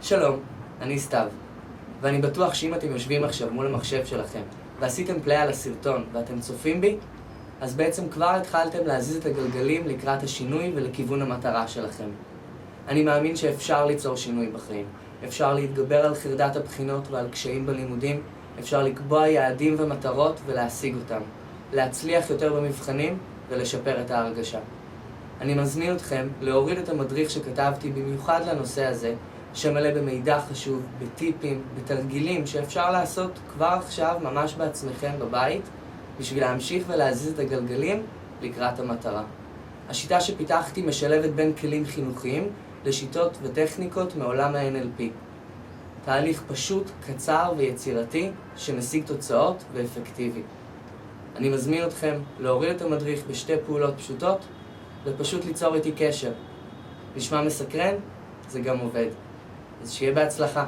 שלום, אני סתיו, ואני בטוח שאם אתם יושבים עכשיו מול המחשב שלכם ועשיתם פליי על הסרטון ואתם צופים בי, אז בעצם כבר התחלתם להזיז את הגלגלים לקראת השינוי ולכיוון המטרה שלכם. אני מאמין שאפשר ליצור שינוי בחיים. אפשר להתגבר על חרדת הבחינות ועל קשיים בלימודים, אפשר לקבוע יעדים ומטרות ולהשיג אותם, להצליח יותר במבחנים ולשפר את ההרגשה. אני מזמין אתכם להוריד את המדריך שכתבתי במיוחד לנושא הזה, שמלא במידע חשוב, בטיפים, בתרגילים שאפשר לעשות כבר עכשיו ממש בעצמכם בבית, בשביל להמשיך ולהזיז את הגלגלים לקראת המטרה. השיטה שפיתחתי משלבת בין כלים חינוכיים לשיטות וטכניקות מעולם ה-NLP. תהליך פשוט, קצר ויצירתי שמשיג תוצאות ואפקטיבי. אני מזמין אתכם להוריד את המדריך בשתי פעולות פשוטות ופשוט ליצור איתי קשר. נשמע מסקרן? זה גם עובד. אז שיהיה בהצלחה.